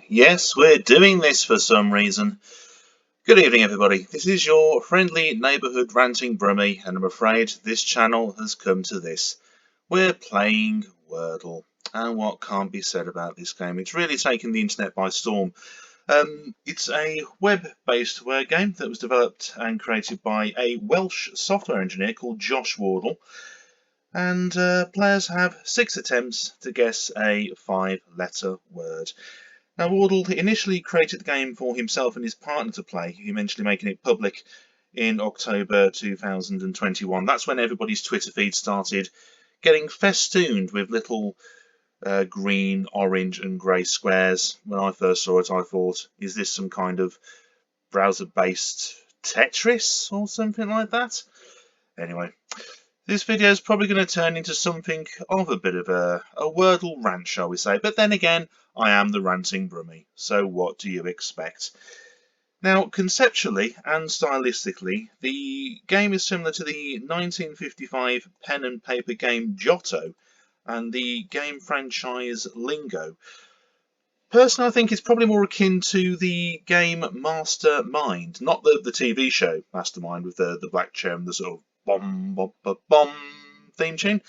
Yes, we're doing this for some reason. Good evening, everybody. This is your friendly neighbourhood ranting Brummie, and I'm afraid this channel has come to this. We're playing Wordle, and what can't be said about this game? It's really taken the internet by storm. It's a web-based word game that was developed and created by a Welsh software engineer called Josh Wardle, and players have 6 attempts to guess a 5-letter word. Now, Wardle initially created the game for himself and his partner to play, eventually making it public in October 2021. That's when everybody's Twitter feed started getting festooned with little green, orange and grey squares. When I first saw it, I thought, is this some kind of browser-based Tetris or something like that? Anyway, this video is probably going to turn into something of a bit of a Wordle rant, shall we say. But then again, I am the ranting Brummie, so what do you expect? Now, conceptually and stylistically, the game is similar to the 1955 pen and paper game Giotto and the game franchise Lingo. Personally, I think it's probably more akin to the game Mastermind, not the TV show Mastermind with the black chair and the sort of bomb, bomb, bomb, bomb theme tune.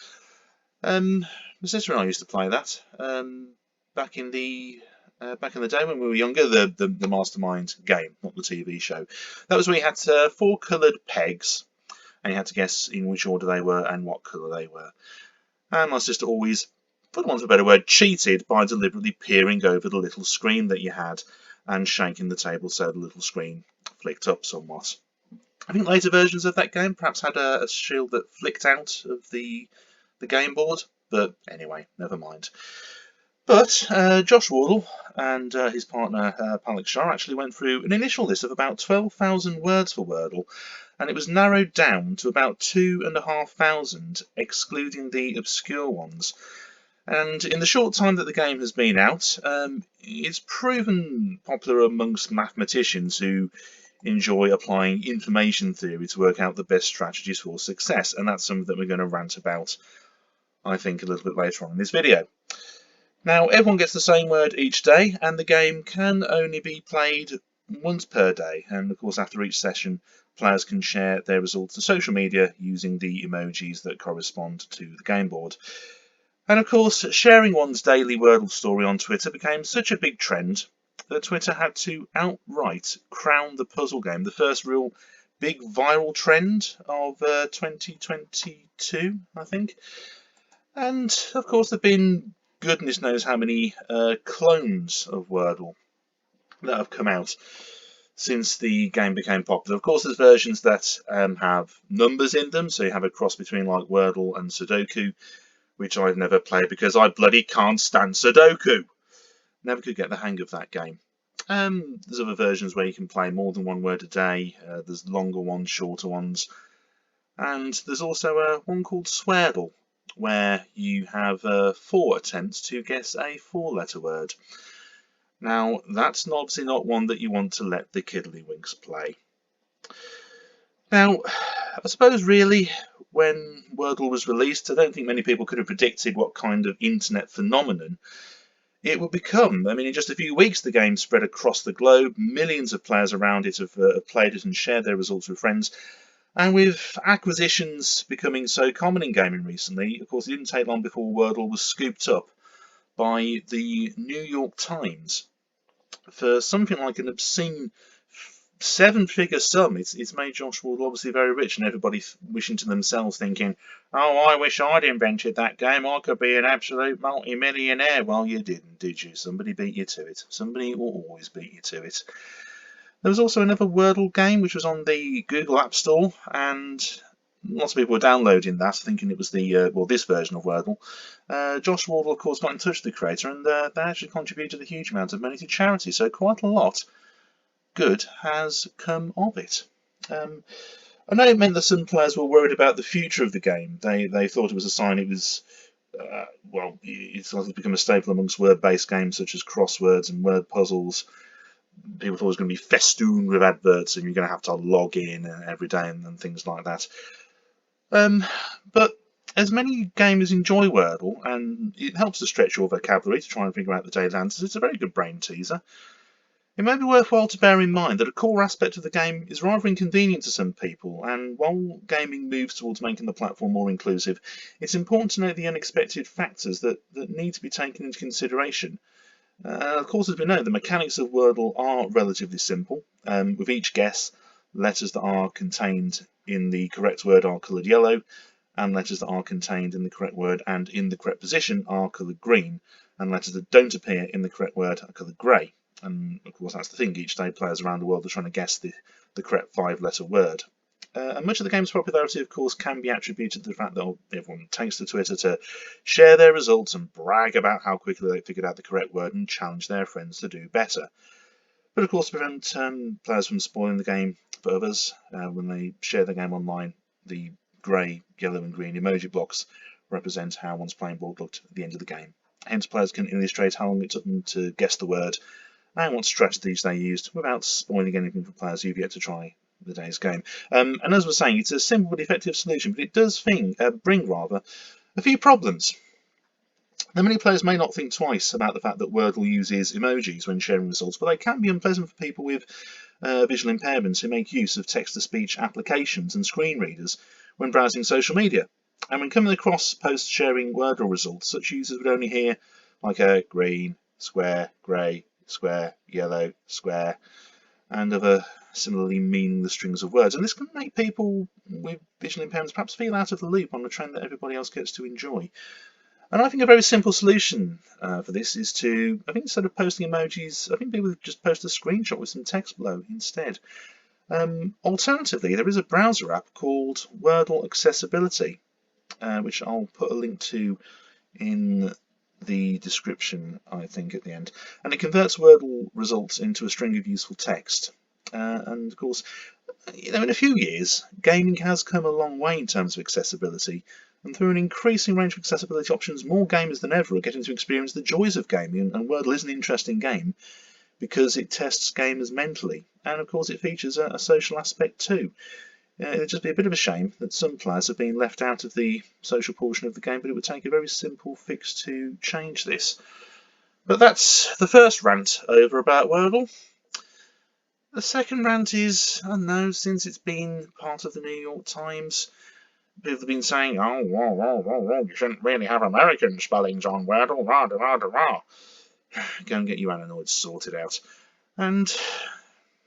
My sister and I used to play that back in the day when we were younger. The Mastermind game, not the TV show. That was where you had 4 coloured pegs, and you had to guess in which order they were and what colour they were. And my sister always, for want of a better word, cheated by deliberately peering over the little screen that you had and shaking the table so the little screen flicked up somewhat. I think later versions of that game perhaps had a shield that flicked out of the game board, but anyway, never mind. But Josh Wardle and his partner Palak Shah actually went through an initial list of about 12,000 words for Wordle, and it was narrowed down to about 2,500, excluding the obscure ones. And in the short time that the game has been out, it's proven popular amongst mathematicians who enjoy applying information theory to work out the best strategies for success, and that's something that we're going to rant about, I think, a little bit later on in this video. Now, everyone gets the same word each day, and the game can only be played once per day, and of course after each session players can share their results to social media using the emojis that correspond to the game board. And of course, sharing one's daily Wordle story on Twitter became such a big trend that Twitter had to outright crown the puzzle game the first real big viral trend of 2022, I think. And of course, there have been goodness knows how many clones of Wordle that have come out since the game became popular. Of course, there's versions that have numbers in them, so you have a cross between like Wordle and Sudoku, which I've never played because I bloody can't stand Sudoku. Never could get the hang of that game. There's other versions where you can play more than one word a day. There's longer ones, shorter ones. And there's also one called Swerdle, where you have 4 attempts to guess a 4-letter word. Now, that's obviously not one that you want to let the kiddlywinks play. Now, I suppose really, when Wordle was released, I don't think many people could have predicted what kind of internet phenomenon it would become. I mean, in just a few weeks, the game spread across the globe. Millions of players around it have played it and shared their results with friends. And with acquisitions becoming so common in gaming recently, of course, it didn't take long before Wordle was scooped up by the New York Times for something like an obscene 7-figure sum. It's made Josh Wardle obviously very rich, and everybody wishing to themselves, thinking, oh, I wish I'd invented that game. I could be an absolute multi-millionaire. Well, you didn't, did you? Somebody beat you to it. Somebody will always beat you to it. There was also another Wordle game which was on the Google App Store, and lots of people were downloading that, thinking it was the this version of Wordle. Josh Wardle, of course, got in touch with the creator, and they actually contributed a huge amount of money to charity, so quite a lot good has come of it. I know it meant that some players were worried about the future of the game. They thought it was a sign it was, well, it's become a staple amongst word-based games such as crosswords and word puzzles. People thought it was going to be festooned with adverts and you're going to have to log in every day and things like that. But As many gamers enjoy Wordle, and it helps to stretch your vocabulary to try and figure out the daily answers, it's a very good brain teaser. It may be worthwhile to bear in mind that a core aspect of the game is rather inconvenient to some people, and while gaming moves towards making the platform more inclusive, it's important to note the unexpected factors that need to be taken into consideration. Of course, as we know, the mechanics of Wordle are relatively simple. With each guess, letters that are contained in the correct word are coloured yellow, and letters that are contained in the correct word and in the correct position are coloured green, and letters that don't appear in the correct word are coloured grey. And of course, that's the thing, each day players around the world are trying to guess the correct 5-letter word. And much of the game's popularity, of course, can be attributed to the fact that everyone takes to Twitter to share their results and brag about how quickly they figured out the correct word and challenge their friends to do better. But of course, to prevent players from spoiling the game for others, when they share the game online, the grey, yellow and green emoji blocks represent how one's playing board looked at the end of the game. Hence, players can illustrate how long it took them to guess the word and what strategies they used without spoiling anything for players who've yet to try the day's game. And as we're saying, it's a simple but effective solution, but it does bring a few problems. Now, many players may not think twice about the fact that Wordle uses emojis when sharing results, but they can be unpleasant for people with visual impairments who make use of text-to-speech applications and screen readers when browsing social media. And when coming across posts sharing Wordle results, such users would only hear like a green, square, grey, square, yellow, square, and other similarly meaningless strings of words. And this can make people with visual impairments perhaps feel out of the loop on a trend that everybody else gets to enjoy. And I think a very simple solution for this is to, I think instead of posting emojis, I think people would just post a screenshot with some text below instead. Alternatively, there is a browser app called Wordle Accessibility, which I'll put a link to in the description, I think, at the end. And it converts Wordle results into a string of useful text. And of course, in a few years, gaming has come a long way in terms of accessibility. And through an increasing range of accessibility options, more gamers than ever are getting to experience the joys of gaming, and Wordle is an interesting game because it tests gamers mentally, and of course it features a social aspect too. It'd just be a bit of a shame that some players have been left out of the social portion of the game, but it would take a very simple fix to change this. But that's the first rant over about Wordle. The second rant is, I don't know, since it's been part of the New York Times, people have been saying, oh, you shouldn't really have American spellings on Wordle, rah, rah, rah, rah. Go and get your Ananoids sorted out. And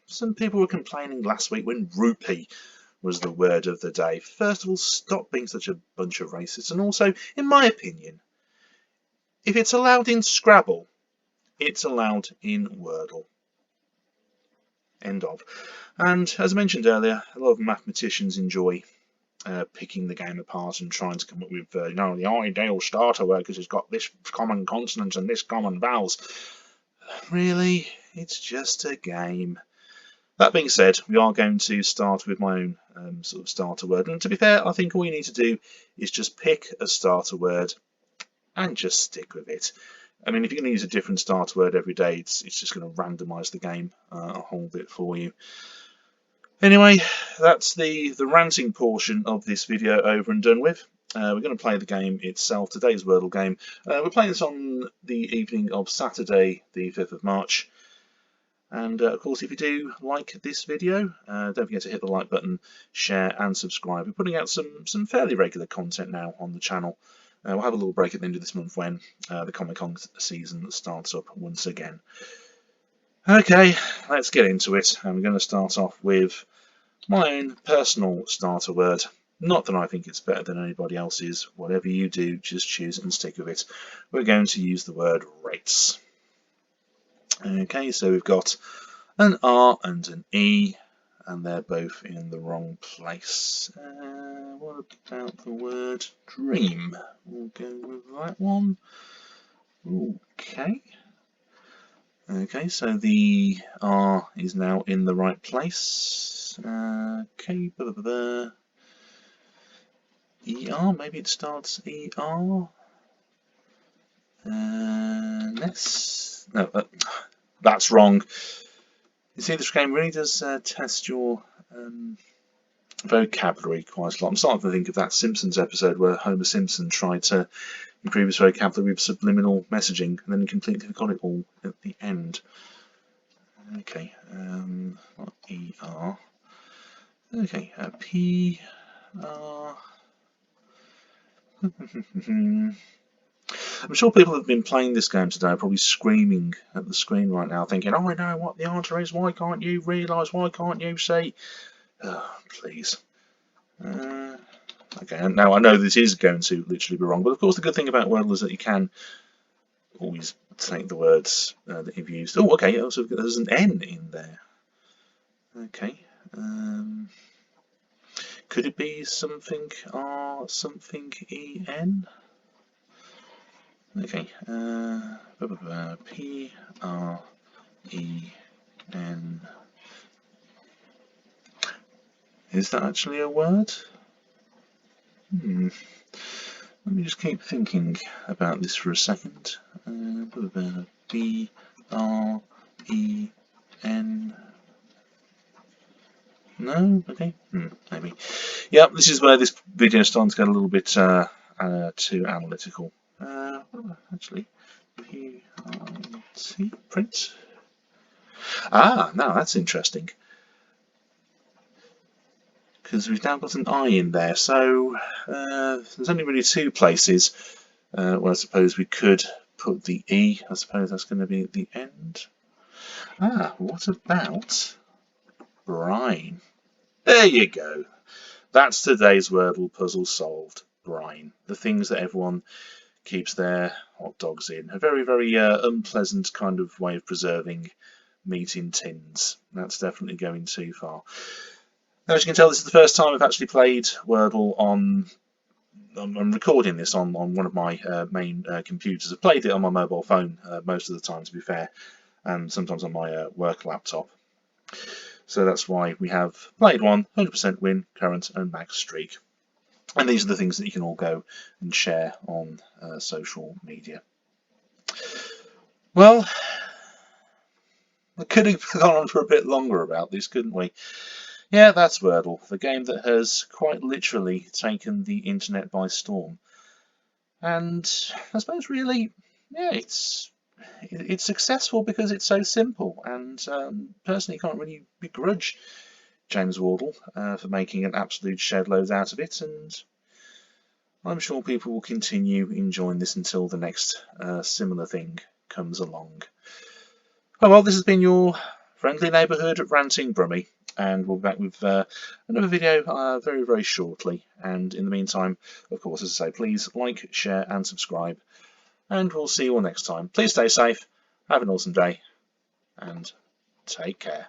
some people were complaining last week when rupee was the word of the day. First of all, stop being such a bunch of racists. And also, in my opinion, if it's allowed in Scrabble, it's allowed in Wordle. End of. And as I mentioned earlier, a lot of mathematicians enjoy picking the game apart and trying to come up with the ideal starter word because it's got this common consonant and this common vowels. Really, it's just a game. That being said, we are going to start with my own sort of starter word. And to be fair, I think all you need to do is just pick a starter word and just stick with it. I mean, if you're going to use a different starter word every day, it's just going to randomise the game a whole bit for you. Anyway, that's the ranting portion of this video over and done with. We're going to play the game itself, today's Wordle game. We're playing this on the evening of Saturday, the 5th of March. And of course, if you do like this video, don't forget to hit the like button, share and subscribe. We're putting out some fairly regular content now on the channel. We'll have a little break at the end of this month when the Comic-Con season starts up once again. Okay, let's get into it. I'm going to start off with my own personal starter word. Not that I think it's better than anybody else's. Whatever you do, just choose and stick with it. We're going to use the word rates. Okay, so we've got an R and an E, and they're both in the wrong place. What about the word dream? We'll go with that one. Okay. Okay, so the R is now in the right place. Okay, ER, maybe it starts ER. No, that's wrong. You see, this game really does test your vocabulary quite a lot. I'm starting to think of that Simpsons episode where Homer Simpson tried to improve his vocabulary with subliminal messaging, and then he completely forgot it all at the end. Okay, not ER. Okay, PR. I'm sure people have been playing this game today are probably screaming at the screen right now, thinking, "Oh, I know what the answer is. Why can't you realise? Why can't you see?" Oh, please. Okay, now I know this is going to literally be wrong, but of course the good thing about Wordle is that you can always take the words that you've used. Oh, okay, also there's an N in there. Okay. Could it be something R, something EN? Okay. P R E N. Is that actually a word? Let me just keep thinking about this for a second. B R E N. No? Okay. Maybe. Yep, this is where this video is starting to get a little bit too analytical. Actually, P-R-T, print. Ah, now that's interesting. Because we've now got an I in there, so there's only really two places where I suppose we could put the E. I suppose that's going to be at the end. Ah, what about brine? There you go. That's today's Wordle puzzle solved. Brine. The things that everyone keeps their hot dogs in. A very, very unpleasant kind of way of preserving meat in tins. That's definitely going too far. Now, as you can tell, this is the first time I've actually played Wordle on. I'm recording this on one of my main computers. I've played it on my mobile phone most of the time, to be fair, and sometimes on my work laptop. So that's why we have played one, 100% win, current and max streak. And these are the things that you can all go and share on social media. Well, we could have gone on for a bit longer about this, couldn't we? Yeah, that's Wordle, the game that has quite literally taken the internet by storm. And I suppose really, yeah, it's successful because it's so simple. And personally, can't really begrudge James Wardle for making an absolute shed load out of it. And I'm sure people will continue enjoying this until the next similar thing comes along. Oh well, this has been your friendly neighbourhood Ranting Brummie, and we'll be back with another video very, very shortly. And in the meantime, of course, as I say, please like, share and subscribe, and we'll see you all next time. Please stay safe, have an awesome day, and take care.